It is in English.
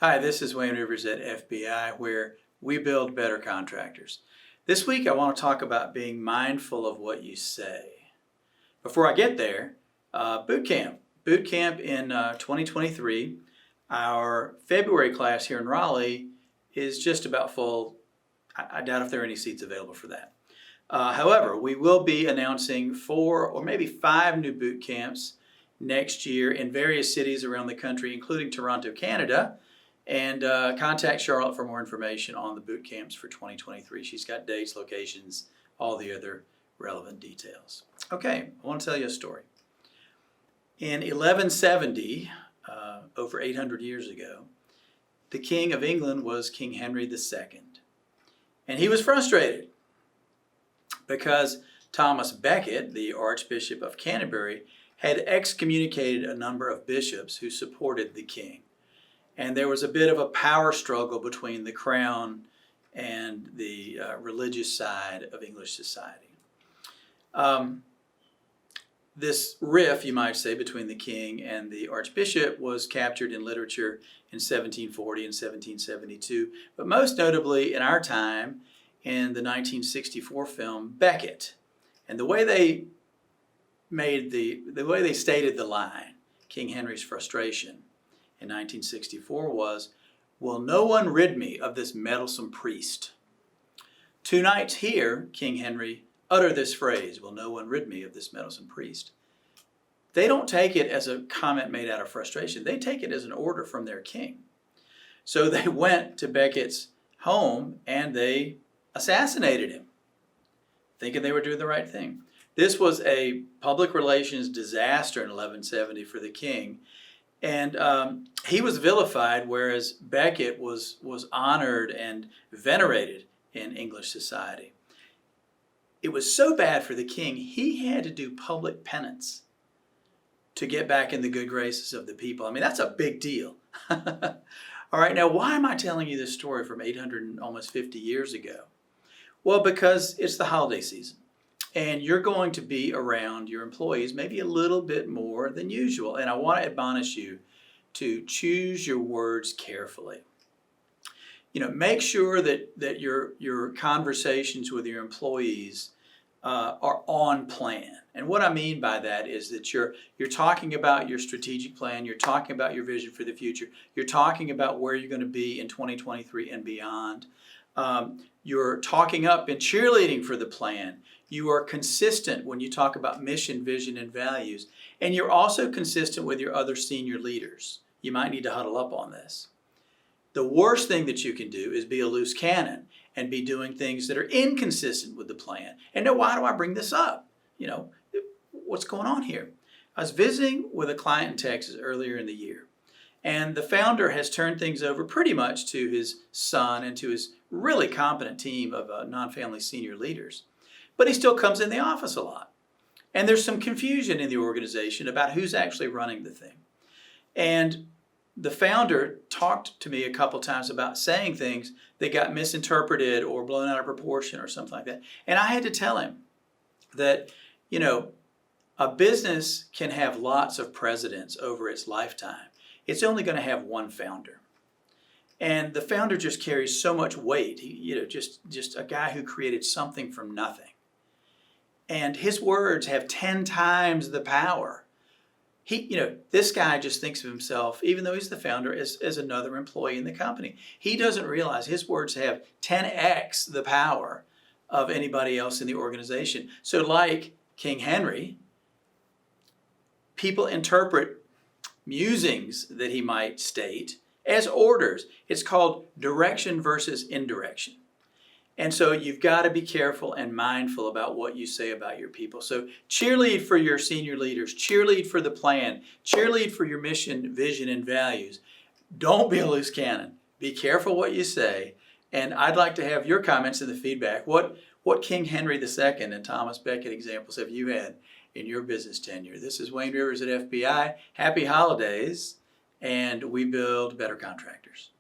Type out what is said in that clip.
Hi, this is Wayne Rivers at FBI, where we build better contractors. This week I want to talk about being mindful of what you say. Before I get there, boot camp. Boot camp in 2023. Our February class here in Raleigh is just about full. I doubt if there are any seats available for that. However, we will be announcing 4 or maybe 5 new boot camps next year in various cities around the country, including Toronto, Canada. And contact Charlotte for more information on the boot camps for 2023. She's got dates, locations, all the other relevant details. Okay, I want to tell you a story. In 1170, over 800 years ago, the King of England was King Henry II. And he was frustrated because Thomas Becket, the Archbishop of Canterbury, had excommunicated a number of bishops who supported the king. And there was a bit of a power struggle between the crown and the religious side of English society. This rift, you might say, between the king and the archbishop was captured in literature in 1740 and 1772, but most notably in our time in the 1964 film Becket. And the way they stated the line, King Henry's frustration, in 1964 was, "Will no one rid me of this meddlesome priest?" 2 nights here, King Henry utter this phrase, "Will no one rid me of this meddlesome priest?" They don't take it as a comment made out of frustration. They take it as an order from their king. So they went to Becket's home and they assassinated him, thinking they were doing the right thing. This was a public relations disaster in 1170 for the king. And he was vilified, whereas Becket was honored and venerated in English society. It was so bad for the king, he had to do public penance to get back in the good graces of the people. I mean, that's a big deal. All right, now why am I telling you this story from 800 and almost 50 years ago? Well, because it's the holiday season. And you're going to be around your employees maybe a little bit more than usual. And I want to admonish you to choose your words carefully. Make sure that your conversations with your employees are on plan. And what I mean by that is that you're talking about your strategic plan, you're talking about your vision for the future, you're talking about where you're going to be in 2023 and beyond. You're talking up and cheerleading for the plan. You are consistent when you talk about mission, vision, and values. And you're also consistent with your other senior leaders. You might need to huddle up on this. The worst thing that you can do is be a loose cannon and be doing things that are inconsistent with the plan. And now, why do I bring this up? What's going on here? I was visiting with a client in Texas earlier in the year. And the founder has turned things over pretty much to his son and to his really competent team of non-family senior leaders. But he still comes in the office a lot. And there's some confusion in the organization about who's actually running the thing. And the founder talked to me a couple times about saying things that got misinterpreted or blown out of proportion or something like that. And I had to tell him that, a business can have lots of presidents over its lifetime. It's only going to have one founder. And the founder just carries so much weight. Just a guy who created something from nothing. And his words have 10 times the power. This guy just thinks of himself, even though he's the founder, as another employee in the company. He doesn't realize his words have 10x the power of anybody else in the organization. So like King Henry, people interpret musings that he might state as orders. It's called direction versus indirection. And so you've got to be careful and mindful about what you say about your people. So cheerlead for your senior leaders, cheerlead for the plan, cheerlead for your mission, vision, and values. Don't be a loose cannon. Be careful what you say. And I'd like to have your comments and the feedback. What King Henry II and Thomas Becket examples have you had in your business tenure? This is Wayne Rivers at FBI. Happy holidays, and we build better contractors.